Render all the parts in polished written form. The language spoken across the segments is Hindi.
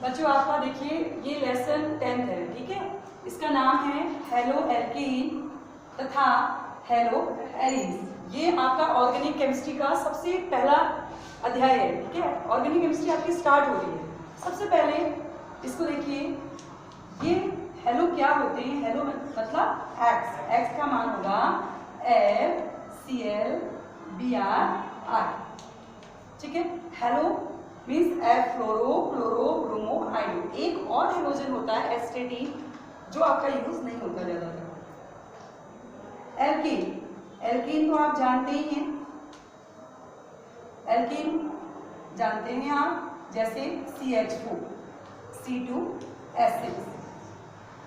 बच्चों आपका देखिए ये लेसन 10th है, ठीक है। इसका नाम है हेलो एल्कीन तथा हेलो एरीज। ये आपका ऑर्गेनिक केमिस्ट्री का सबसे पहला अध्याय है, ठीक है। ऑर्गेनिक केमिस्ट्री आपकी स्टार्ट हो रही है। सबसे पहले इसको देखिए, ये हेलो क्या होते हैं। हेलो मतलब एक्स, एक्स का मान होगा FCl Br, ठीक है। Hello means F fluoro chloro bromo आइडो। एक और हेलोजन होता है एस्टेटीन, जो आपका यूज नहीं होता ज्यादातर। एल्कीन, एल्कीन तो आप जानते ही हैं, एल्कीन जानते हैं आप, जैसे CH4 C2H6।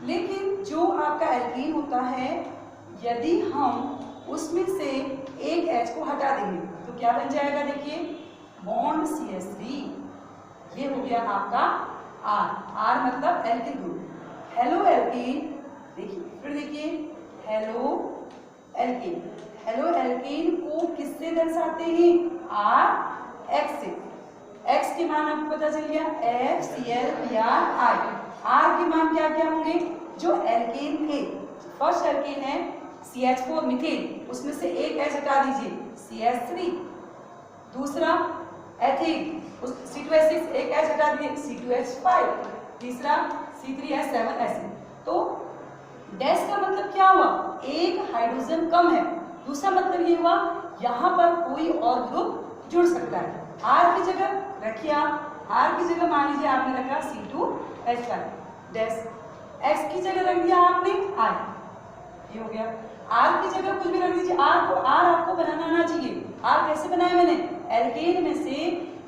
लेकिन जो आपका एल्कीन होता है, यदि हम उसमें से एक H को हटा देंगे तो क्या बन जाएगा। देखिए बॉन्ड CH3, ये हो गया आपका R। R मतलब एल्किल ग्रुप। हेलो एल्कीन, देखिए फिर देखिए हेलो एल्कीन। हेलो एल्कीन को किससे दर्शाते हैं, RX से। X के मान आपको पता चल गया FCl Br। R के मान क्या क्या होंगे, जो एल्केन थे। फर्स्ट एल्केन है CH4 मीथेन, उसमें से एक H हटा दीजिए CH3। दूसरा एथिल, उस C2H6 एक H हटा दीजिए C2H5। तीसरा C3H7 ऐसे। तो डैश का मतलब क्या हुआ, एक हाइड्रोजन कम है। दूसरा मतलब ये हुआ यहाँ पर कोई और ग्रुप जुड़ सकता है। R की जगह रखिए आप, R की जगह मान लीजिए आपने रखा C2H5 डैश, X की जगह रख दिया आपने I, ये हो गया। R की जगह कुछ भी रख दीजिए, R को, R आपको बनाना आना चाहिए। R कैसे बनाया मैंने, एल्केन में से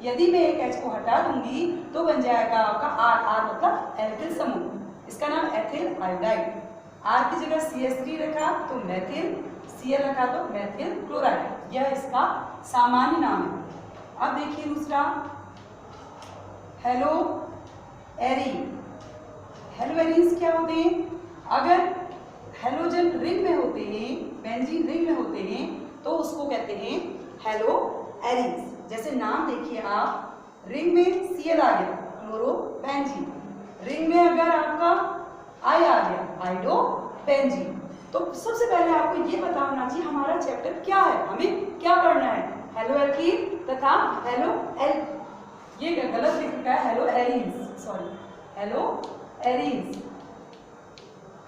यदि मैं एक H को हटा दूंगी तो बन जाएगा आपका R। R मतलब एल्किल समूह, इसका नाम एथिल आयोडाइड। R की जगह CH3 रखा तो मेथिल, Cl रखा तो मेथिल क्लोराइड, यह इसका सामान्य नाम है। अब देखिए दूसरा हेलो एरीन। हेलो एरीन्स क्या होते हैं, अगर हेलोजन रिंग में होते हैं, बेंजीन रिंग में होते हैं, तो उसको कहते हैं हेलो एरीन्स। जैसे नाम देखिए आप, रिंग में Cl आ गया क्लोरो बेंजीन, रिंग में अगर आपका I आ गया आइडो बेंजीन। तो सबसे पहले आपको ये पता होना चाहिए हमारा चैप्टर क्या है, हमें क्या पढ़ना है। हेलो एल्कीन तथा हेलो एल, ये गलत लिख रखा है hello arenes, sorry hello arenes.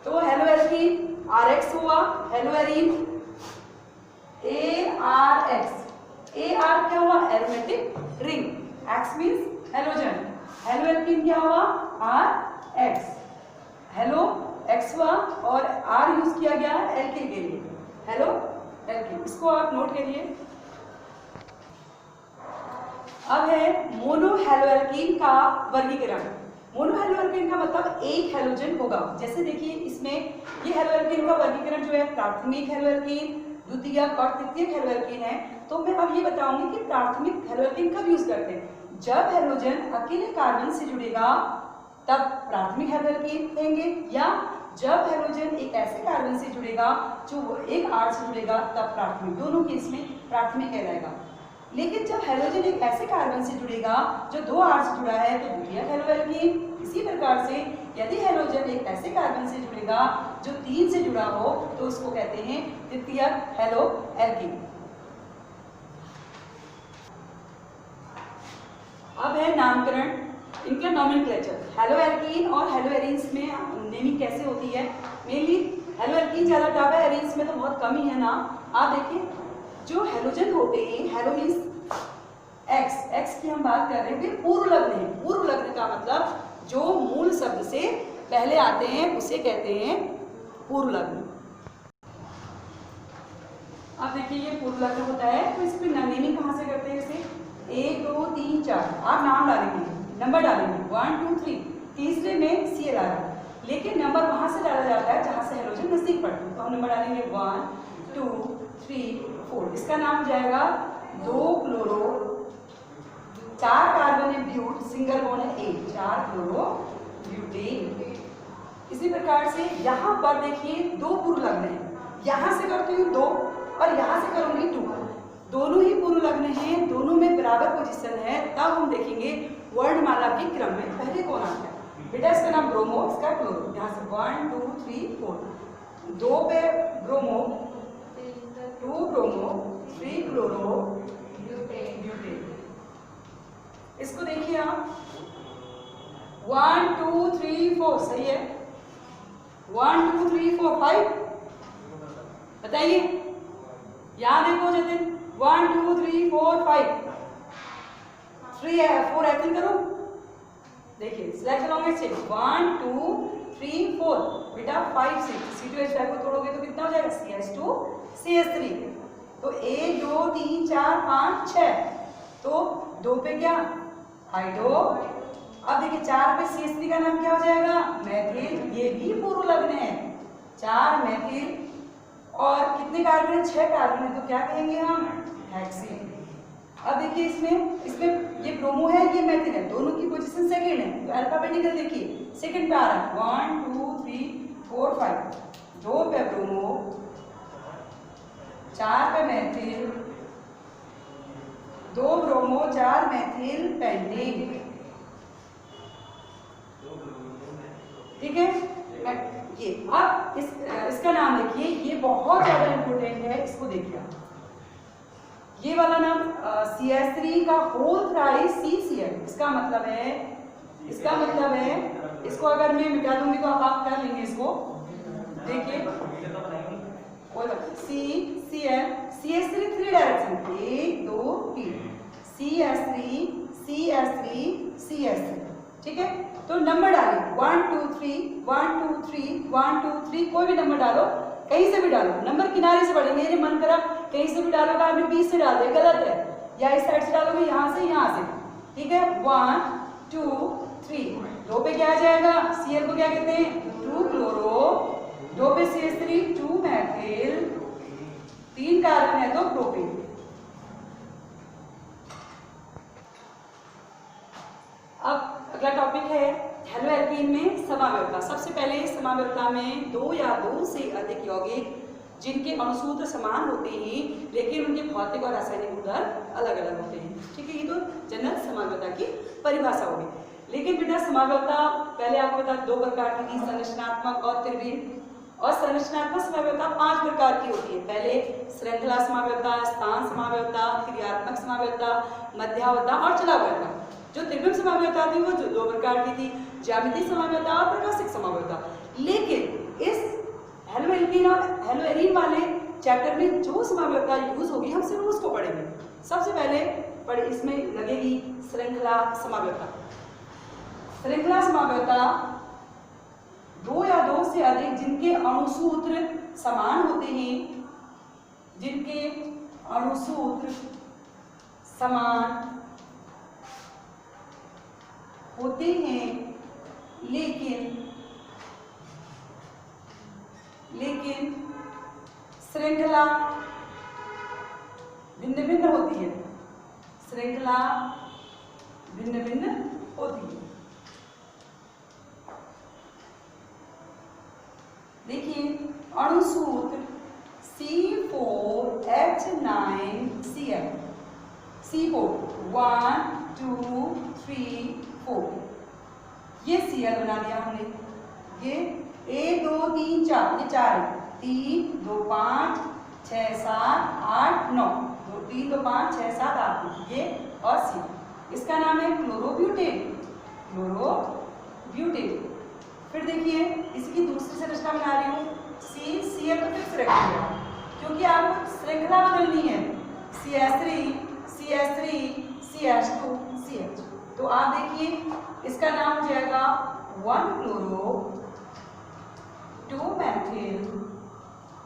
तो हेलो एल्कीन RX हुआ, हेलो एरीन ARX। AR क्या हुआ, aromatic ring, X means halogen. Hello alkene क्या हुआ, RX। हेलो X हुआ और R यूज किया गया है एल्किल के लिए, हेलो एल्किल। इसको आप नोट करिए। अब है मोनो हेलो एल्कीन का वर्गीकरण। मोनो हेलो एल्कीन का मतलब एक हेलोजन होगा। जैसे देखिए इसमें ये हेलो एल्कीन का वर्गीकरण जो है, प्राथमिक हेलो एल्कीन, द्वितीयक और तृतीयक हेलो एल्कीन है। तो मैं अब ये बताऊंगी कि प्राथमिक हेलो एल्कीन कब यूज करते हैं, जब हेलोजन अकेले कार्बन से जुड़ेगा तब प्राथमिक हेलो एल्कीन लेंगे, या जब हेलोजन एक ऐसे कार्बन से जुड़ेगा जो एक R से जुड़ेगा तब प्राथमिक। दोनों केस में प्राथमिक कहलाएगा। लेकिन जब हेलोजन एक ऐसे कार्बन से जुड़ेगा जो 2 R से जुड़ा है तो द्वितीयक हेलो एल्कीन। इसी प्रकार से यदि हेलोजन एक ऐसे कार्बन से जुड़ेगा जो 3 से जुड़ा हो तो उसको कहते हैं तृतीयक हेलो एल्कीन। अब है नामकरण, इनका नॉमेनक्लेचर। हेलो एल्कीन और हेलो एरीन्स में नेमिंग कैसे होती है, मेनली हेलो एल्कीन ज़्यादा टफ है, एरीन्स में तो बहुत कम ही है नाम। आप देखिए जो हेलोजन होते हैं, हेलो मीन्स X की हम बात कर रहे हैं, वे पूर्व लग्न है। पूर्व लग्न का मतलब जो मूल शब्द से पहले आते हैं उसे कहते हैं पूर्व लग्न। अब देखिए ये पूर्व लग्न होता है, तो इसमें नेमिंग कहाँ से करते हैं, इसे 1 2 3 4 आप नाम डालेंगे, नंबर डालेंगे 1 2 3। तीसरे में Cl आ रहा है, लेकिन नंबर वहां से डाला जाता है जहां से हेलोजन नजदीक पड़ता है। तो हम नंबर डालेंगे 1 2 3 4। इसका नाम हो जाएगा 2 क्लोरो 4 कार्बन है ब्यूट, सिंगल बॉन्ड है 1, 4 क्लोरो ब्यूटेन। इसी प्रकार से यहाँ पर देखिए 2 पूर्व लग्न है, यहाँ से करती हूँ 2 और यहाँ से करूंगी 2। दोनों ही पूर्व लग्न हैं, दोनों में बराबर पोजीशन है, तब हम देखेंगे वर्णमाला के क्रम में पहले कौन आता है बेटा? इसका नाम ब्रोमो, इसका क्लोरो। यहाँ से 1 2 3 4, 2 पे ब्रोमो, 2 ब्रोमो, 3 क्लोरो ब्यूटेन। इसको देखिए आप, 1 2 3 4 सही है। 1 2 3 4 5 बताइए, यहाँ देखो जतिन, 1 2 3 4 5, 3 4 ऐसे करो। देखिए सिलेक्ट अलॉन्ग चेक, 1 2 3 4 बेटा 5 6, C2H5 को तोड़ोगे तो कितना हो जाएगा? CH2 CH3। तो 1 2 3 4 5 6, तो 2 पे क्या? हाइड्रो। अब देखिए 4 पे CH3 का नाम क्या हो जाएगा? मैथिल। ये भी पूर्व लग्न है, 4 मैथिल। और कितने कार्बन है? 6 कार्बन है, तो क्या कहेंगे हम? हेक्सेन। अब देखिए इसमें ये ब्रोमो है, ये मैथिल है, दोनों की पोजीशन सेकंड है, तो अल्फाबेटिकल देखिए सेकंड पे आ रहा है। 1 2 3 4 5, 2 पे ब्रोमो, 4 पे मैथिल, 2 ब्रोमो 4 मैथिल पेंडिंग। ठीक है, ये अब इसका नाम देखिए, ये बहुत ज्यादा इंपोर्टेंट है, इसको देखिए। ये वाला नाम CH3 का होल थ्राइस CCl, इसका मतलब है इसको अगर मैं मिटा दूंगी तो आप कर लेंगे इसको। देखिए CCl, CH3 3 direction, 1 2 3, CH3 CH3 CH3। ठीक है, तो नंबर डालिए 1 2 3 1 2 3 1 2 3, कोई भी नंबर डालो, कहीं से भी डालो, नंबर किनारे से बढ़ेंगे। मेरे मन करा कहीं से भी डालोगे, आपने 20 से डाल दिया, गलत है। या इस साइड से डालोगे, यहाँ से। ठीक है, 1 2 3, 2 पे क्या आ जाएगा? Cl को क्या कहते हैं? 2 क्लोरो, 2 पे CH3 2 मैथिल, 3 कार्बन है तो प्रोपेन। अब अगला टॉपिक है हेलोएल्कीन में समावयवता। सबसे पहले समावयवता में 2 या 2 से अधिक यौगिक जिनके अणुसूत्र समान होते हैं लेकिन उनके भौतिक और रासायनिक गुणधर्म अलग अलग होते हैं। ठीक है, ये तो जनरल समावयवता की परिभाषा होगी। लेकिन बेटा समावयवता पहले आपको बता 2 प्रकार की थी, संरचनात्मक और त्रिविध। और संरचनात्मक समावयवता 5 प्रकार की होती है। पहले श्रृंखला समावयवता, स्थान समावयवता, क्रियात्मक समावयवता, मध्यावयवता और चलावयवता। जो त्रिविध समावयवता थी वो 2 प्रकार की थी, ज्यामितीय समावयवता और प्रकाशिक समावयवता। लेकिन इस हेलोएल्कीन और हेलोएरीन वाले चैप्टर में जो समावयवता यूज होगी हम सिर्फ उसको पढ़ेंगे। सबसे पहले इसमें लगेगी श्रृंखला समावयवता। श्रृंखला समावयवता 2 या 2 से अधिक जिनके अणुसूत्र समान होते हैं, जिनके अणुसूत्र समान होते हैं लेकिन श्रृंखला भिन्न भिन्न होती है। श्रृंखला भिन्न भिन्न होती है। देखिए अणुसूत्र C4H9Cl, C4 1 2 3 4, ये Cl बना दिया हमने। ये 1 2 3 4, ये 4 है, 3 2 5 6 7 8 9, 3 2 5 6 7 8 ये और C। इसका नाम है क्लोरोब्यूटेन। फिर देखिए इसकी दूसरी संरचना बना रही हूँ, CCl को फिक्स रखिएगा क्योंकि आपको श्रृंखला बदलनी है। CH3 CH3 CH2 CH। तो आप देखिए इसका नाम हो जाएगा 1 क्लोरो 2 मैथिल,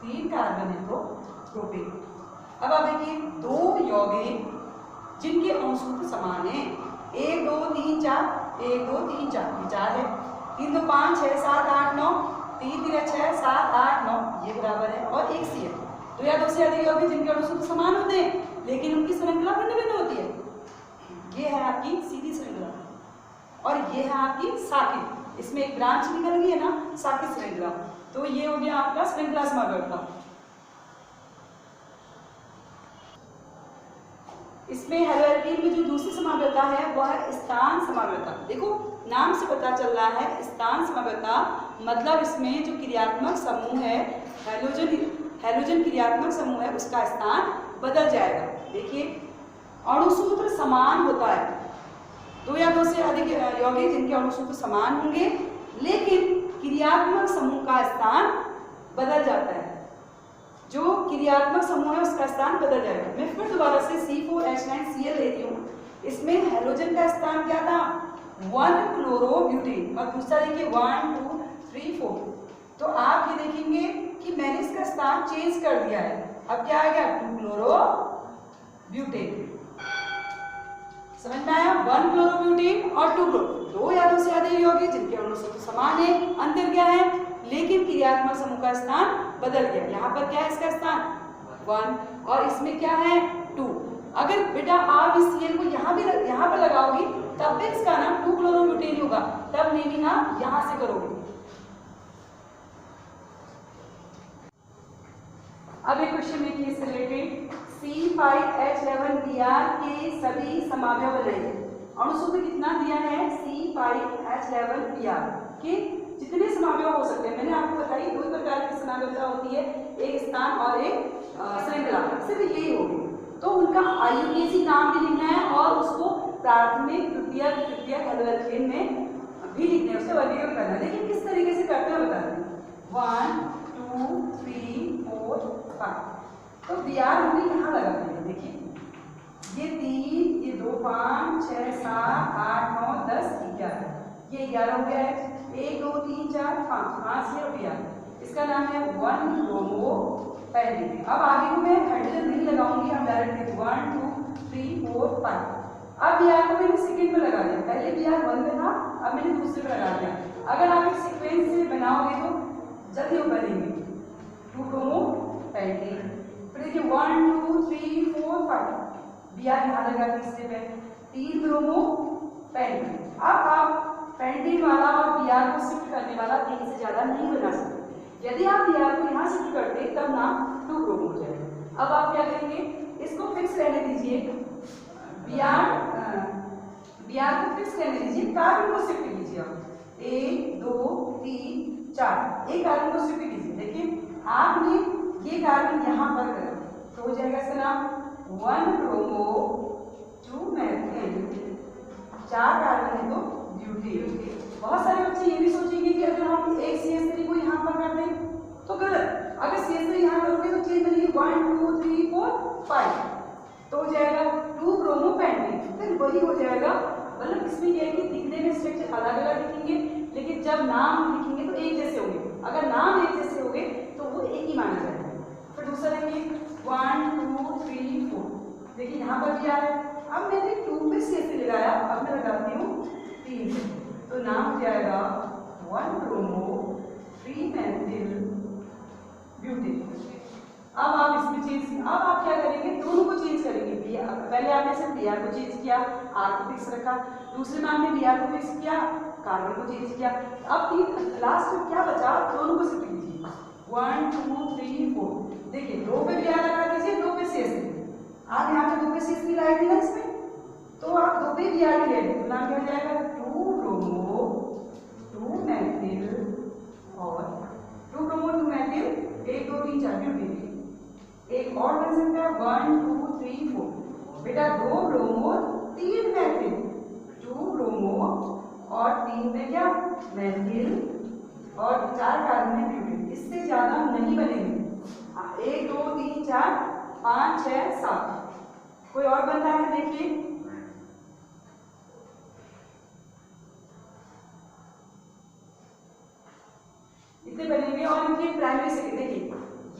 3 कार्बन है तो प्रोपेन। अब आप देखिए 2 यौगिक जिनके अणुसूत्र समान है, 1 2 3 4, 1 2 3 4, ये 4 है, 3 2 5 6 7 8 9, 3 3 6 7 8 9, ये बराबर है, और एक सी है। 2 या 2 से अधिक यौगिक जिनके अणुसूत्र समान होते हैं लेकिन उनकी श्रृंखला भिन्न भिन्न होती है। ये है आपकी सीधी श्रृंखला और ये है आपकी साकित, इसमें एक ब्रांच निकल गई है ना, साकित श्रृंखला। तो ये हो गया आपका श्रृंखला समावयवता। इसमें हेलो एल्कीन में जो दूसरी समाव्यता है वह है स्थान समाव्यता। देखो नाम से पता चल रहा है स्थान समाव्यता, मतलब इसमें जो क्रियात्मक समूह है हैलोजन क्रियात्मक समूह है उसका स्थान बदल जाएगा। देखिए अणुसूत्र समान होता है, दो या दो से अधिक यौगिक जिनके अणुसूत्र समान होंगे लेकिन क्रियात्मक समूह का स्थान बदल जाता है। जो क्रियात्मक समूह है उसका स्थान बदल जाएगा। मैं फिर दोबारा से C4H9Cl ले रही हूँ। इसमें हैलोजन का स्थान क्या था 1 क्लोरोब्यूटेन और दूसरा देखिए 1 2 3 4। तो आप ये देखेंगे कि मैंने इसका स्थान चेंज कर दिया है। अब क्या आ गया 2 क्लोरोब्यूटेन। समझ में आया? 1 क्लोरोब्यूटेन और 2 दो या दो से अधिक यौगिक जिनके अणुसूत्र समान है, अंतर क्या है लेकिन क्रियात्मक समूह का स्थान बदल गया। यहाँ पर क्या है इसका स्थान 1 और इसमें क्या है 2। अगर बेटा आप इस Cl को यहाँ पर लगाओगी तब भी इसका नाम 2 क्लोरोब्यूटेन होगा, तब नेमिंग आप यहाँ से करोगे। अब एक क्वेश्चन देखिए इससे रिलेटेड C5H11Br के सभी समावयव बनाइए। अणुसूत्र कितना दिया है C5H11Br के जितने समावयव हो सकते हैं। मैंने आपको बताई दो प्रकार की समावयवता होती है, एक स्थान और एक श्रृंखला, सिर्फ यही होगी। तो उनका IUPAC नाम भी लिखना है और उसको प्राथमिक द्वितीयक तृतीयक हेलो एल्केन में भी लिखना है, उससे वर्गीकृत करना है। लेकिन किस तरीके से करते हैं बता दें 1 2 3 4 5। तो Br हमने यहाँ लगा दिया। देखिए ये 3 ये 2 5 6 7 8 9 10 11, ये 11 हो गया है। 1 2 3 4 5 ये Br, इसका नाम है 1 ब्रोमो पैंटेन। अब आगे को मैं हाइड्रोजन नहीं लगाऊंगी, हम डायरेक्ट 1 2 3 4 5। अब Br को मैंने सेकंड में लगा दिया, पहले Br 1 में था अब मैंने दूसरे में लगा दिया। अगर आप एक सीक्वेंस से बनाओगे तो जल्दी वो बनेंगे 2 ब्रोमो पैंटेन। फिर देखिए 1 2 3 4 5 Br यहाँ लगा तीसरे पे 3 ब्रोमो पैंटेन। अब आप पैंटेन वाला और Br को शिफ्ट करने वाला 3 से ज्यादा नहीं बना सकते। यदि आप Br को यहाँ शिफ्ट करते तब नाम 2 ब्रोमो हो जाएगा। अब आप क्या करेंगे इसको फिक्स रहने दीजिए, Br को फिक्स रहने दीजिए, कार्बन को शिफ्ट कीजिए। आप 1 2 3 4 एक कार्बन को शिफ्ट कीजिए। देखिए आपने ये कार्बन यहाँ पर कर तो हो जाएगा इसका नाम 1 ब्रोमो 2 मेथिल, 4 कार्बन है तो ब्यूटेन। बहुत सारे बच्चे ये भी सोचेंगे कि अगर हम एक CH3 को यहाँ पर कर दें तो गलत। अगर CH3 यहाँ करोगे तो चेंज बनेगी 1 2 3 4 5 तो हो जाएगा 2 ब्रोमो पैंटेन। फिर वही हो जाएगा, मतलब इसमें यह है कि दिखने में स्ट्रक्चर अलग अलग दिखेंगे लेकिन जब नाम लिखेंगे तो एक जैसे होंगे। अगर नाम एक जैसे होंगे तो वो एक ही माना जाएगा। फिर दूसरा देखिए 1 2 3 4, देखिए यहाँ पर भी आ रहा है। अब मैंने 2 पे CH3 लगाया, अब मैं लगाती हूँ 3 तो नाम हो जाएगा 1 ब्रोमो 3 मेथिल ब्यूटेन। अब आप इसमें चेंज, अब आप क्या करेंगे दोनों को चेंज करेंगे। पहले आपने सिर्फ Br को चेंज किया, R को फिक्स रखा, दूसरे में आपने Br को फिक्स किया, कार्बन को चेंज किया। अब लास्ट में क्या बचा दोनों को शिफ्ट कीजिए 1 2 3 4। देखिए 2 पे Br लगा दीजिए, 2 पे CH3। आप यहाँ पे 2 पे CH3 लाए थे ना इसमें, तो आप 2 पे Br ले लें तो नाम क्या हो जाएगा 2 ब्रोमो 2 मेथिल और 2 ब्रोमो 2 मेथिल 1 2 3 4 ब्यूटेन। एक और बन सकता है 1 2 3 4 बेटा 2 ब्रोमो 3 मेथिल, 2 ब्रोमो और 3 में क्या मेथिल और 4 कार्बन में ब्यूटेन। इससे ज्यादा नहीं बनेंगे। 1 2 3 4 5 6 7। कोई और बनता है देखिए इतने बनेंगे। और इनके प्राइमरी सेकेंडरी देखिए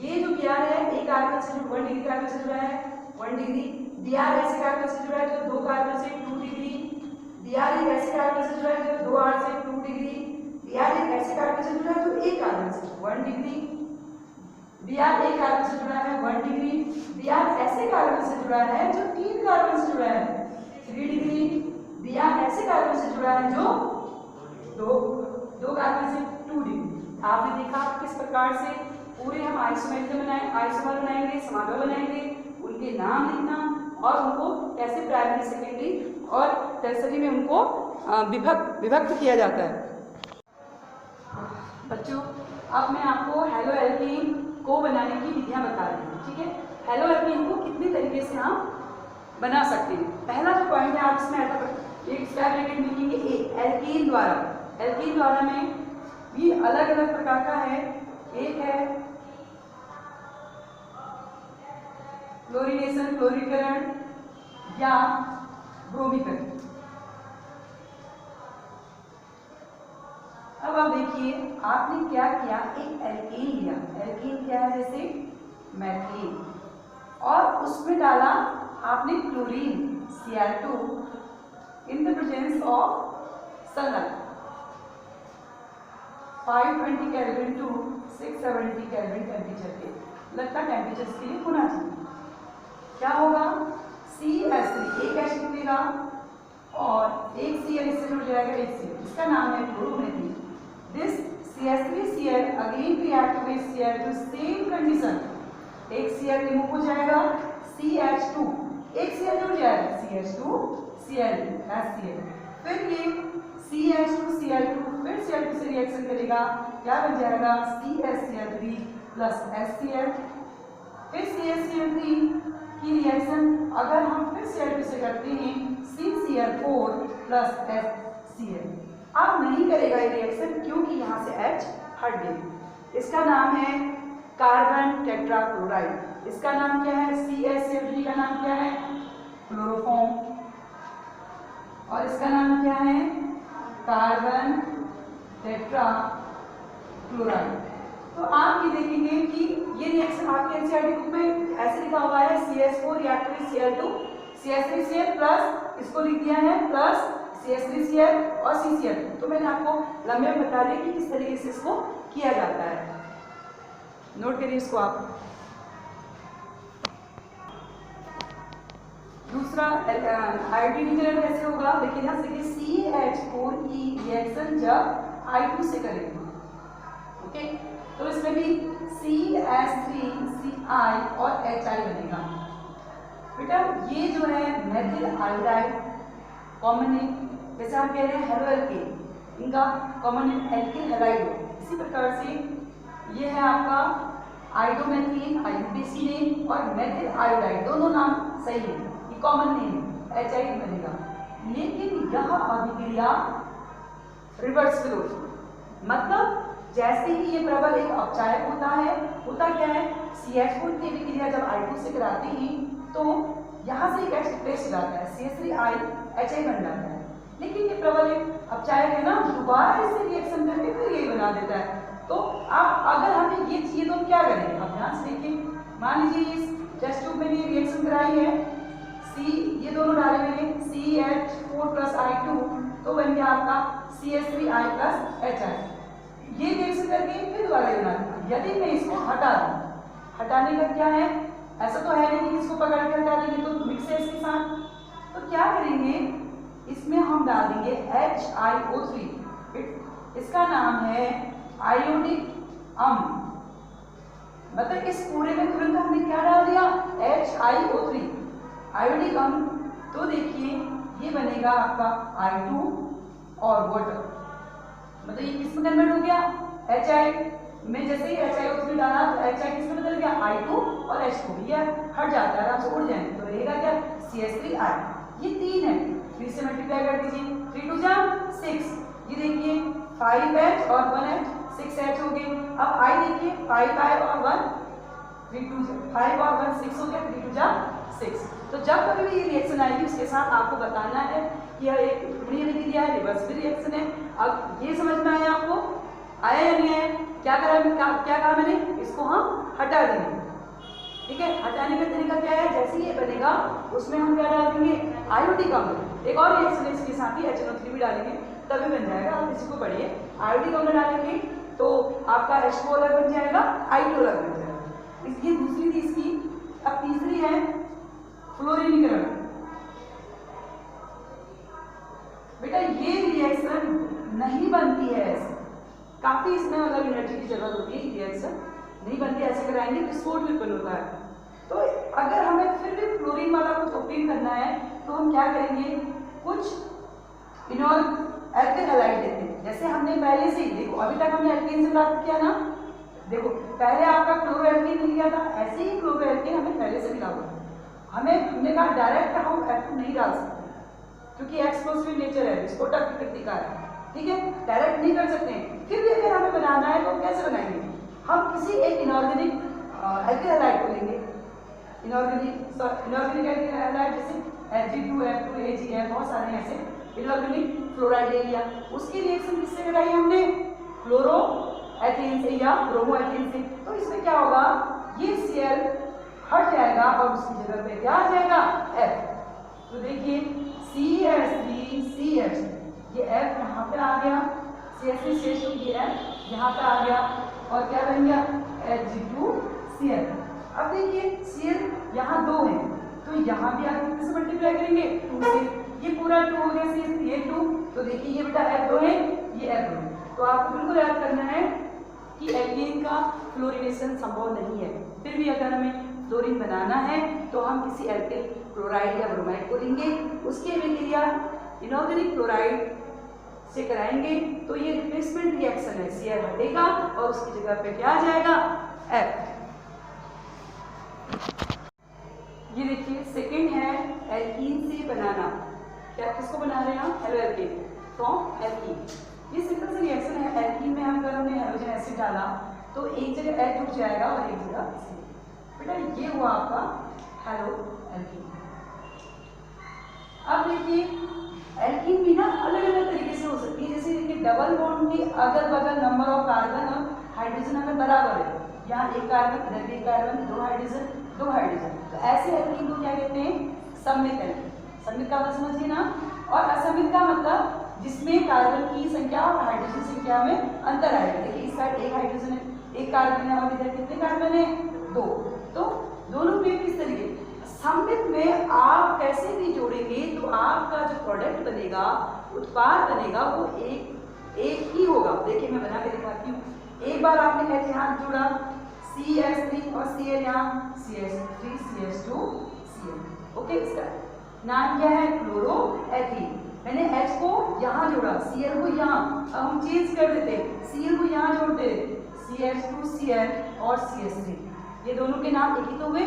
ये जो Br है एक कार्बन से जो 1 डिग्री कार्बन से जुड़ा है 1 डिग्री, Br ऐसे कार्बन से जुड़ा है जो 2 कार्बन से 2 डिग्री, Br एक ऐसे कार्बन से जुड़ा है जो 2 R से 2 डिग्री, Br एक ऐसे कार्बन से जुड़ा है जो एक कार्बन से 1 डिग्री, Br एक कार्बन से जुड़ा है 1 डिग्री, Br ऐसे कार्बन से जुड़ा है जो 3 कार्बन से जुड़ा है 3 डिग्री, Br ऐसे कार्बन से जुड़ा है जो 2 कार्बन से 2 डिग्री। आपने देखा किस प्रकार से पूरे हम आइसोमर बनाएंगे, समावयव बनाएंगे, उनके नाम लिखना और उनको कैसे प्राइमरी, सेकेंडरी और टर्सरी में उनको विभक्त किया जाता है। बच्चों, अब मैं आपको हेलो एल्कीन को बनाने की विधियां बता रही हूँ, ठीक है। हेलो एल्कीन को कितने तरीके से हम बना सकते हैं। पहला जो पॉइंट है, आप इसमें एक स्क्वायर ब्रैकेट में लिखेंगे एल्कीन द्वारा। एल्कीन द्वारा में भी अलग अलग प्रकार का है। एक है क्लोरीनेशन, क्लोरीकरण या ब्रोमीकरण। अब आप देखिए, आपने क्या किया, एक एल्कीन लिया। एल्कीन क्या है, जैसे मैथिलीन, और उसमें डाला आपने chlorine Cl2 in the presence of sunlight 520 kelvin to 670 kelvin temperature के लगता टेम्परेचर के लिए होना चाहिए। क्या होगा, CH3 एक एच निकलेगा और एक Cl इससे जुड़ जाएगा, एक Cl, इसका नाम है chloromethyl. This CH3Cl again react with Cl2 same condition, एक Cl रिमूव हो जाएगा, CH2 एक Cl जुड़ जाएगा, CH2 Cl HCl, फिर ये CH2Cl2 फिर Cl2 से रिएक्शन करेगा, क्या बन जाएगा, CH3 प्लस HCl, फिर CH3 की रिएक्शन अगर हम फिर Cl2 से करते हैं, CCl4 प्लस HCl। अब नहीं करेगा ये रिएक्शन क्योंकि यहाँ से H हट गई। इसका नाम है कार्बन टेट्राक्लोराइड। इसका नाम क्या है, CH3 का नाम क्या है, क्लोरोफॉर्म, और इसका नाम क्या है, कार्बन टेट्राक्लोराइड। तो आप ये देखेंगे कि ये रिएक्शन आपके एनसीईआरटी बुक में ऐसे लिखा हुआ है, CH4 react with Cl2, CH3Cl plus इसको लिख दिया है प्लस CH3Cl और CCl। तो मैंने आपको लंबे में बता दिया कि किस तरीके से इसको किया जाता है, नोट करिए इसको आप। दूसरा आयोडीनीकरण कैसे होगा, देखिए ना, CH4 रिएक्शन जब I2 से करेंगे, ओके, तो इसमें भी CH3Ci और HI बनेगा। बेटा ये जो है मेथिल आयोडाइड कॉमन है, जैसे हम कह रहे हैं हेलो एल्केन, इनका कॉमन एल्किल हैलाइड, इसी प्रकार से ये है आपका आयोडोमेथिलीन, आयोडीसी नेम, और मेथिल आयोडाइड दोनों नाम सही है, ये कॉमन नेम है, HI बनेगा। लेकिन यह अभिक्रिया रिवर्स फ्लो, मतलब जैसे ही ये प्रबल एक अपचायक होता है, होता क्या है, CH4 की अभिक्रिया जब I2 से कराते हैं तो यहाँ से एक H रिप्लेस हो जाता है, CH3I HI बन जाता है। लेकिन ये प्रबल एक अपचायक है ना, दोबारा इससे रिएक्शन करके फिर यही बना देता है। तो आप अगर हमें ये चाहिए तो क्या करेंगे, अब ध्यान से देखिए, मान लीजिए इस टेस्ट ट्यूब में ये रिएक्शन कराई है, ये दोनों डाले मैंने CH4 प्लस I2, तो बन गया आपका CH3I प्लस HI। ये रिएक्शन करके फिर दोबारा बना देना। यदि मैं इसको हटा दूं, हटाने का क्या है, ऐसा तो है नहीं कि इसको पकड़ के हटा देंगे तो मिक्स है इसके साथ, तो क्या करेंगे, इसमें हम डाल देंगे HiO3, इसका नाम है आयोडिक अम्ल, मतलब इस पूरे में तुरंत हमने क्या डाल दिया, HiO3 आयोडिक अम्ल। तो देखिए ये बनेगा आपका I2 और वाटर, मतलब ये किस में कन्वर्ट हो गया, HI में, जैसे ही HiO3 डाला तो HI किस में बदल गया, I2 और H2, ये हट जाता है, आराम से उड़ जाएंगे, तो रहेगा क्या, CH3I। ये 3 है, 3 से मल्टीप्लाई कर दीजिए, 3 2 जा 6, ये देखिए 5H और 1H 6H हो गए। अब I देखिए 5I और 1 3 2 5 और 1 6 हो गया, 3 2 जा 6। तो जब कभी भी ये रिएक्शन आएगी उसके साथ आपको बताना है कि यह एक टुकड़ी अभिक्रिया है, रिवर्सिबल रिएक्शन है। अब ये समझ में आया आपको, आया या नहीं आया, क्या कहा मैंने, इसको हम हटा देंगे, ठीक है। हटाने का तरीका क्या है, जैसे ये बनेगा उसमें हम क्या डाल देंगे, आयोडिक अम्ल। एक और रिएक्शन इसके साथ ही HNO3 भी डालेंगे तभी बन जाएगा। आप इसी को पढ़िए, आयोडिक अम्ल डालेंगे तो आपका H2 अलग बन जाएगा, I2 अलग बन जाएगा। इसकी दूसरी थी इसकी। अब तीसरी है फ्लोरीनीकरण। बेटा ये रिएक्शन नहीं बनती है ऐसे, काफी इसमें मतलब एनर्जी की जरूरत होती है, रिएक्शन नहीं बनती, ऐसे कराएंगे विस्फोट भी उत्पन्न होता है। तो अगर हमें फिर भी फ्लोरीन वाला कुछ ऑप्टेन तो हम क्या करेंगे, कुछ एल्केन हैलाइड लेते हैं। जैसे हमने पहले से ही देखो, अभी तक हमने एल्केन से प्राप्त किया ना, देखो पहले आपका क्लोरो एल्केन मिल गया था, ऐसे ही क्लोरो एल्केन हमें पहले से मिला हुआ है। हमने कहा डायरेक्ट हम F2 नहीं डाल सकते क्योंकि एक्सप्लोसिव नेचर है, विस्फोटक प्रकृति का है, ठीक है, डायरेक्ट नहीं कर सकते हैं। फिर भी अगर हमें बनाना है तो कैसे बनाएंगे, हम किसी एक इनऑर्गेनिक एल्केन हैलाइड को लेंगे, इनऑर्गेनिक एल्केन हैलाइड जैसे Ag2, F2, AgF, बहुत सारे ऐसे इनऑर्गेनिक फ्लोराइड ले लिया, उसकी रिएक्शन किससे कराई हमने, क्लोरो एथेन से या ब्रोमो एथेन से। तो इसमें क्या होगा, ये Cl हट जाएगा और उसकी जगह पे क्या आ जाएगा, F। तो देखिए CH3CH, ये F यहाँ पे आ गया, CH3CH2 ये F यहाँ पे आ गया और क्या बन गया, Hg2Cl। अब देखिए Cl यहाँ 2 है तो यहाँ भी आगे किससे मल्टीप्लाई करेंगे, 2 से, ये पूरा 2 हो गया, ये 2, तो देखिए ये बेटा F2 है, ये F2 है। तो आपको बिल्कुल याद करना है कि एल्केन का फ्लोरिनेशन संभव नहीं है, फिर भी अगर हमें फ्लोरीन बनाना है तो हम किसी एल्केन क्लोराइड या ब्रोमाइड को लेंगे, उसकी अभिक्रिया इनऑर्गेनिक क्लोराइड से कराएंगे तो ये रिप्लेसमेंट रिएक्शन है, Cl हटेगा और उसकी जगह पे क्या आ जाएगा, F। ये देखिए सेकंड है एल्कीन से बनाना, क्या किसको बना रहे हैं हम, हेलो एल्केन फ्रॉम एल्कीन। ये सिंपल सा रिएक्शन है, एल्कीन में हम अगर हमने हेलोजन एसिड डाला तो एक जगह H जुड़ जाएगा और एक जगह C। बेटा ये हुआ आपका हेलो एल्कीन। अब देखिए एल्कीन भी ना अलग अलग तरीके से हो सकती है, जैसे देखिए डबल बॉन्ड के अगल बगल नंबर ऑफ कार्बन और हाइड्रोजन अगर बराबर है, यहाँ एक कार्बन इधर भी एक कार्बन, 2 हाइड्रोजन 2 हाइड्रोजन, तो ऐसे एल्कीन को क्या कहते हैं, सममित एल्कीन। सममित का मतलब समझिए ना, और असममित का मतलब जिसमें कार्बन की संख्या और हाइड्रोजन संख्या में अंतर आएगा। देखिए इस साइड एक हाइड्रोजन है, एक कार्बन है और इधर कितने कार्बन है, 2, तो दोनों में किस तरीके, सममित में आप कैसे भी जोड़ेंगे तो आपका जो प्रोडक्ट बनेगा, उत्पाद बनेगा, वो एक ही होगा। देखिए मैं बना के दिखाती हूँ, एक बार आपने H यहाँ जोड़ा, CH3 और Cl यहाँ, CH3 CH2 Cl, ओके। इसका नाम क्या है, क्लोरो एथीन। मैंने H को यहाँ जोड़ा, Cl को यहाँ, अब हम चेंज कर देते, Cl को यहाँ जोड़ते, CH2Cl और CH3, ये दोनों के नाम एक ही तो हुए,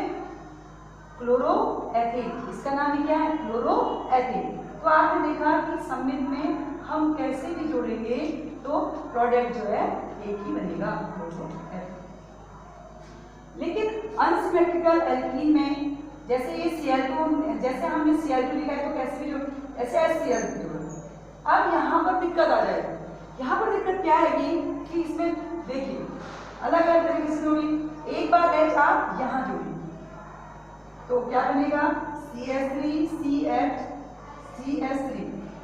क्लोरो एथीन। इसका नाम क्या है, क्लोरो एथीन। तो आपने देखा कि सममित में हम कैसे भी जोड़ेंगे तो प्रोडक्ट जो है एक ही बनेगा, क्लोरो एथीन। लेकिन अनसिमेट्रिकल एल्कीन में जैसे ये Cl2, जैसे हमने Cl2 लिखा है तो कैसे भी जोड़, ऐसे Cl2 जोड़ा। अब यहाँ पर दिक्कत आ जाएगी, यहाँ पर दिक्कत क्या आएगी कि इसमें देखिए अलग अलग तरीके से जोड़ी, एक बार H आप यहाँ जोड़िए तो क्या बनेगा, CH3CH CH3,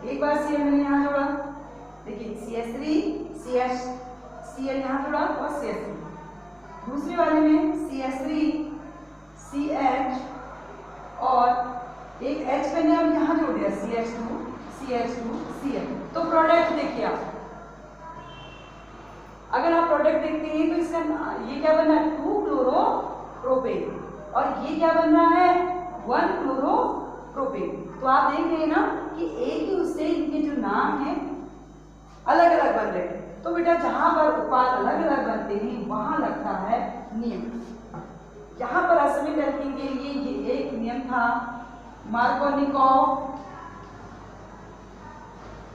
एक बार Cl मैंने यहाँ जोड़ा, देखिए CH3CH Cl यहाँ जोड़ा और CH3, दूसरे वाले में CH3CH और एक H मैंने अब यहाँ जोड़ दिया, CH2Cl। तो प्रोडक्ट देखिए आप, अगर आप प्रोडक्ट देखते हैं तो इसका ये क्या बन रहा है, 2 क्लोरोप्रोपेन और ये क्या बन रहा है, 1 क्लोरोप्रोपेन। तो आप देख रहे हैं ना कि एक ही उससे इनके जो नाम है अलग अलग बन रहे हैं। तो बेटा जहां पर उत्पाद अलग अलग बनते हैं वहां लगता है नियम। यहाँ पर असमित एल्कीन के लिए ये एक नियम था, मार्कोनिकोव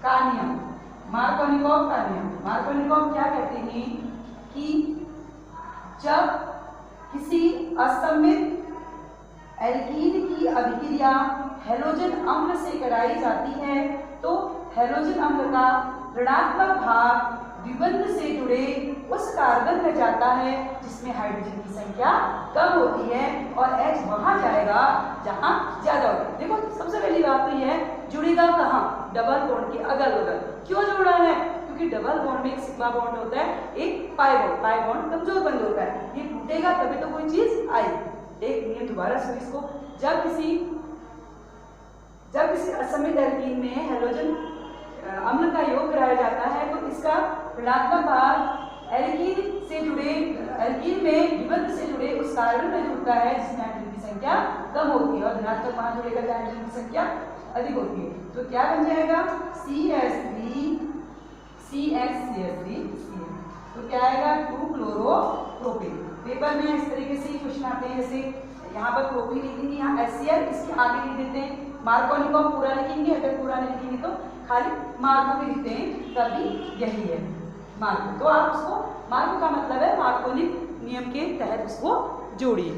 का नियम। मार्कोनिकोव का नियम, मार्कोनिकोव क्या कहते हैं कि जब किसी असमित एल्कीन की अभिक्रिया हैलोजन अम्ल से कराई जाती है तो हैलोजन अम्ल का ऋणात्मक भाग द्विबंध से जुड़े उस कार्बन में जाता है जिसमें हाइड्रोजन की संख्या कम होती है और H वहां जाएगा जहां ज्यादा होती है। देखो सबसे पहली बात तो यह है, जुड़ेगा कहाँ, डबल बॉन्ड के अगल बगल। क्यों जोड़ा है, क्योंकि डबल बॉन्ड में एक सिग्मा बॉन्ड होता है, एक पाई बॉन्ड कमजोर बंद होता है, ये टूटेगा तभी तो कोई चीज आई। एक नियम दोबारा से इसको, जब किसी असमित एल्कीन में हैलोजन अम्ल का योग कराया जाता है तो इसका ऋणात्मक भाग एल्कीन में द्विबंध से जुड़े उस कार्बन में जुड़ता है जिसमें हाइड्रोजन की संख्या कम होती है और ऋणात्मक भाग जुड़ेगा जहां हाइड्रोजन की संख्या अधिक होती है। तो क्या बन जाएगा CH3CH3Cl। तो क्या आएगा 2-क्लोरोप्रोपेन। पेपर में इस तरीके से ही क्वेश्चन आते हैं, जैसे यहाँ पर प्रोपीन लिखेंगे, यहाँ HCl, इसके आगे लिख देते हैं मार्कोनिक। पूरा लिखेंगे, अगर पूरा नहीं लिखेंगे तो खाली मार्को भी लिखते हैं, तभी यही है मार्को। तो आप उसको, मार्को का मतलब है मार्कोनिक नियम के तहत उसको जोड़िए।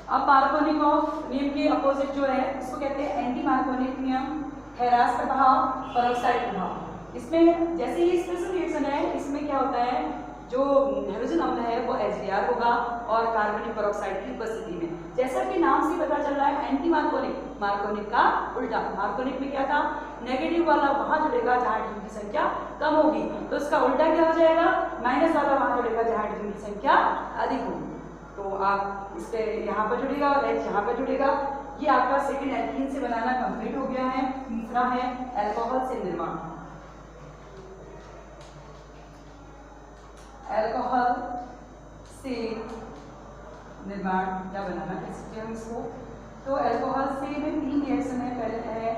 अब मार्कोनिक ऑफ नियम के अपोजिट जो है इसको कहते हैं एंटी मार्कोनिक नियम, हेरास प्रभाव, पेरोक्साइड प्रभाव। इसमें जैसे ही स्पेशल रिएक्शन है, इसमें क्या होता है, जो हाइड्रोजन अम्ल है वो HBr होगा और कार्बनिक पेरोक्साइड की उपस्थिति में। जैसा कि नाम से पता चल रहा है एंटी मार्कोनिक, मार्कोनिक का उल्टा। मार्कोनिक में क्या था, नेगेटिव वाला वहां जुड़ेगा जहां हाइड्रोजन की संख्या कम होगी, तो इसका उल्टा क्या हो जाएगा, माइनस वाला वहां जुड़ेगा जहां हाइड्रोजन की संख्या अधिक होगी। तो आप इस पे यहाँ पर जुड़ेगा और H यहाँ पर जुड़ेगा। ये आपका सेकेंड एल्कीन से बनाना कंप्लीट हो गया है। तीसरा है अल्कोहल से निर्माण। अल्कोहल से निर्माण क्या बनाना, कैसे हम इसको, तो अल्कोहल से में 3 रिएक्शन है। पहले है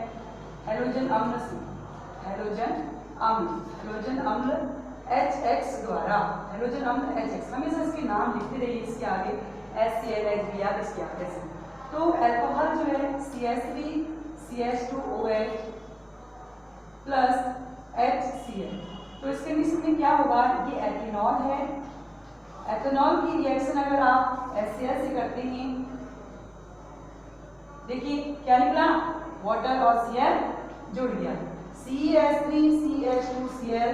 हैलोजन अम्ल से, हैलोजन अम्ल HX द्वारा, हैलोजन अम्ल HX, हमेशा इसके नाम लिखते रहिए, इसके आगे HCl HBr इसके आगे से। तो अल्कोहल जो है CH3CH2OH प्लस HCl, तो इसके मिश्रण में क्या होगा, ये एथेनॉल है। एथेनॉल की रिएक्शन अगर आप HCl से करते हैं, देखिए क्या निकला, वाटर और Cl जुड़ गया, CH3CH2Cl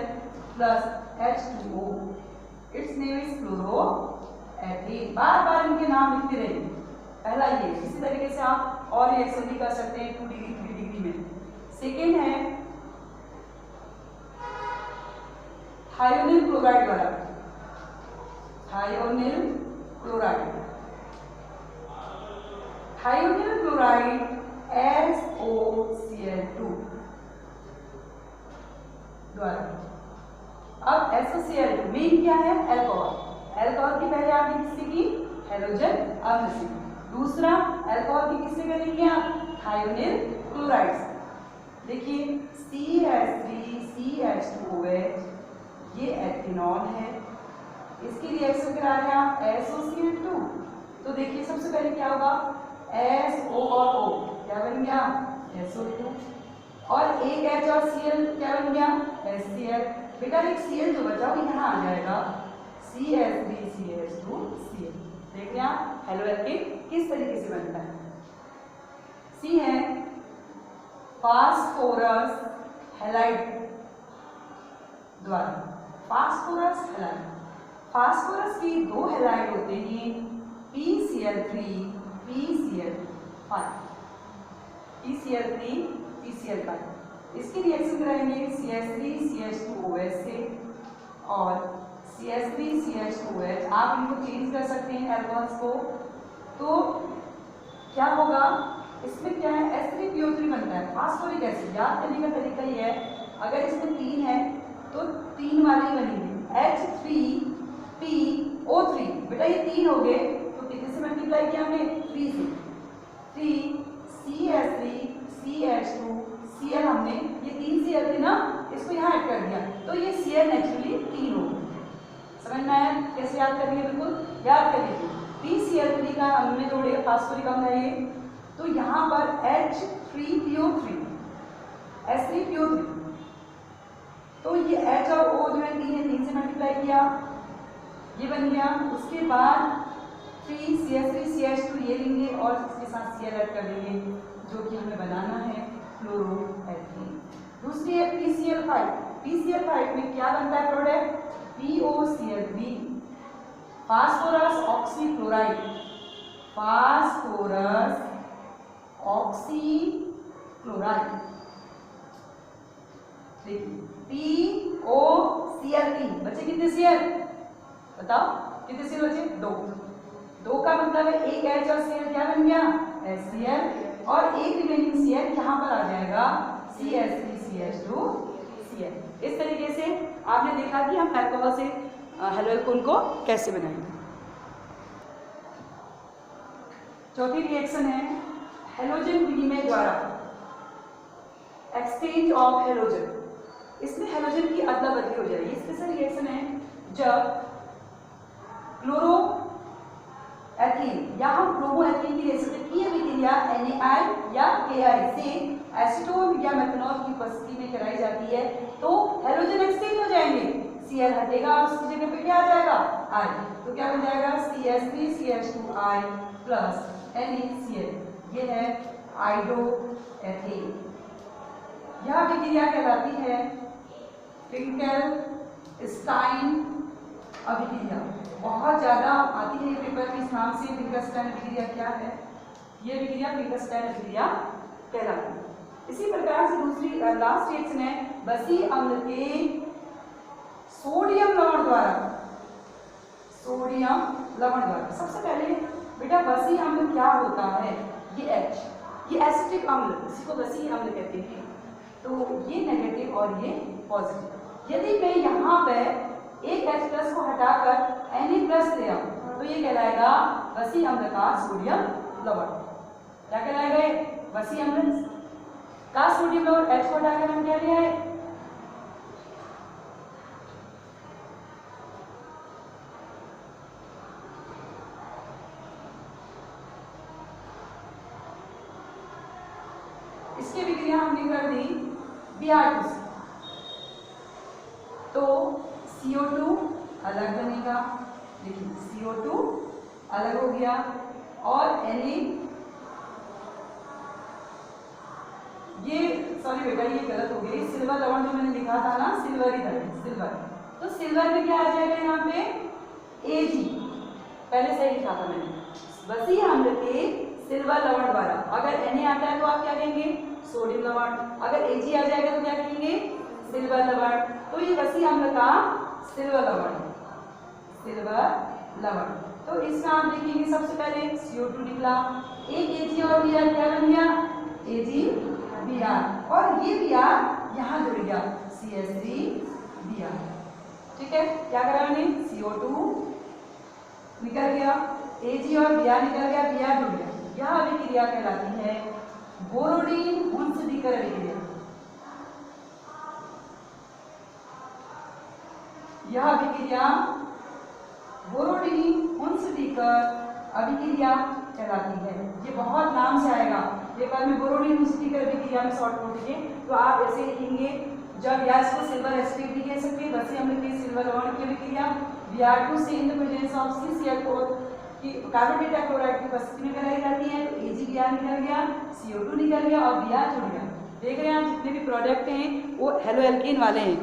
plus H2O, it's name is chloroethane. बार बार इनके नाम लिखते रहिए। पहला ये, इसी तरीके से आप और रिएक्शन भी कर सकते हैं 2 डिग्री 3 डिग्री में। सेकेंड है थायोनिल क्लोराइड वाला, थायोनिल क्लोराइड SOCl2 द्वारा। अब SOCl2 मेन क्या है, अल्कोहल। अल्कोहल की पहले आपने किससे की, हैलोजन अम्ल से। दूसरा अल्कोहल की किससे करेंगे आप, थायोनिल क्लोराइड से। देखिए CH3CH2OH, ये एथेनॉल है, इसकी रिएक्शन करा रहे हैं आप SOCl2। तो देखिए सबसे पहले क्या होगा, SO और O क्या बन गया, SO2, और एक H और Cl क्या बन गया, HCl। बेटा एक Cl जो बचा वो यहाँ आ जाएगा, CH3CH2Cl। देख रहे आप हेलो एल्केन किस तरीके से बनता है। C है फास्फोरस हैलाइड द्वारा, फास्फोरस हैलाइड। फास्फोरस की 2 हैलाइड होते हैं, PCl3 PCl5, PCl3 PCl5। इसकी रिएक्शन कराएंगे CH3CH2OH से और CH3CH2OH। आप इनको चेंज कर सकते हैं अल्कोहल्स को। तो क्या होगा, इसमें क्या है, H3PO3 बनता है, फास्फोरिक एसिड। याद करने का तरीका ये है, अगर इसमें 3 है तो 3 वाले बनेंगे, H3PO3। बेटा ये 3 हो गए तो कितने से मल्टीप्लाई किया हमने, 3 से। 3 CH3CH2Cl, हमने ये 3 Cl थे ना, इसको यहाँ ऐड कर दिया, तो ये Cl नेचुरली 3 हो गए। समझ में आया कैसे याद करेंगे, बिल्कुल याद कर लीजिए। PCl3 का हमने जोड़े फास्फोरिक अम्ल है ये, तो यहाँ पर H3PO3 तो ये H और O जो है 3 से मल्टीप्लाई किया, ये बन गया। उसके बाद 3CH3CH2 ये लेंगे और इसके साथ Cl ऐड कर देंगे, जो कि हमें बनाना है क्लोरोएथेन। दूसरी है PCl5। PCl5 में क्या बनता है product, POCl3, phosphorus oxychloride, phosphorus oxychloride. देखिए POCl3 बचे कितने Cl, बताओ कितने Cl बचे, 2 का मतलब है एक H और Cl क्या बन गया, HCl, और एक रिमेनिंग Cl यहाँ पर आ जाएगा CH3CH2Cl। इस तरीके से आपने देखा कि हम अल्कोहल से हेलो एल्कोन को कैसे बनाएंगे। चौथी रिएक्शन है हेलोजन विनिमय द्वारा, एक्सचेंज ऑफ हेलोजन। इसमें हेलोजन की अदला बदली हो जाएगी। स्पेशल रिएक्शन है जब क्लोरो एथीन या हम ब्रोमो एथीन की ले सकते हैं कि अभिक्रिया NaI या KI से एसीटोन या मेथनॉल की उपस्थिति में कराई जाती है तो हेलोजन एक्सचेंज हो जाएंगे, Cl हटेगा और उसकी जगह पे क्या आ जाएगा I, तो क्या बन जाएगा CH3CH2I प्लस NaCl। ये है आइडोएथेन। यह अभिक्रिया कहलाती है फिंकेलस्टाइन अभिक्रिया। बहुत ज्यादा आती है पेपर के इस नाम से, फिंकेलस्टाइन अभिक्रिया क्या है? ये अभिक्रिया फिंकेलस्टाइन अभिक्रिया कहलाती है। इसी प्रकार से दूसरी लास्ट रिएक्शन है बसी अम्ल के सोडियम लवण द्वारा, सोडियम लवण द्वारा। सबसे पहले बेटा बसी अम्ल क्या होता है? ये H, ये एसिटिक अम्ल, इसी को बसी अम्ल कहते हैं। तो ये नेगेटिव और ये पॉजिटिव। यदि मैं यहाँ पे एक H+ को हटाकर Na+ ले आऊं तो ये कहलाएगा बसी अम्ल का सोडियम लवण। क्या कहलाएगा? बसी अम्ल का सोडियम लवण। H को हटाकर हम क्या लिया है? इसकी विक्रिया हमने कर दी Br2 से, तो CO2 अलग बनेगा। देखिए CO2 अलग हो गया और Na, ये सॉरी बेटा ये गलत हो गई, सिल्वर लवण जो मैंने लिखा था ना सिल्वर ही था, सिल्वर। तो सिल्वर में क्या आ जाएगा यहाँ पे? Ag, पहले सही लिखा था मैंने। बसी अम्ल के सिल्वर लवण द्वारा अगर Na आता है तो आप क्या कहेंगे? सोडियम लवण। अगर Ag आ जाएगा तो क्या कहेंगे? सिल्वर लवण। तो ये बसी अम्ल का सिल्वर लवण, सिल्वर लवण। तो इसका आप देखेंगे सबसे पहले CO2 निकला, एक Ag और Br क्या बन गया? AgBr, और ये Br यहाँ जुड़ गया CH3Br। ठीक है, क्या करा मैंने? CO2 निकल गया, Ag और Br निकल गया, Br जुड़ गया। यह अभिक्रिया कहलाती है बोरोडीन हुंसदीकर अभिक्रिया। यह अभिक्रिया बोरोडीन हुंसदीकर अभिक्रिया कहलाती है। ये बहुत नाम से आएगा पेपर में, बोरोडीन हुंसदीकर अभिक्रिया में शॉर्ट नोट लिखिए तो आप ऐसे लिखेंगे जब या इसको सिल्वर एसिड भी कह सकते हैं, बसी अम्ल के सिल्वर लवण की अभिक्रिया Br2 से इन द प्रेजेंस ऑफ CCl4 की कार्बन टेट्राक्लोराइड की उपस्थिति में कराई जाती है। तो AgBr निकल गया, CO2 निकल गया और Br जुड़ गया। देख रहे हैं आप जितने भी प्रोडक्ट हैं वो हेलो एल्केन वाले हैं।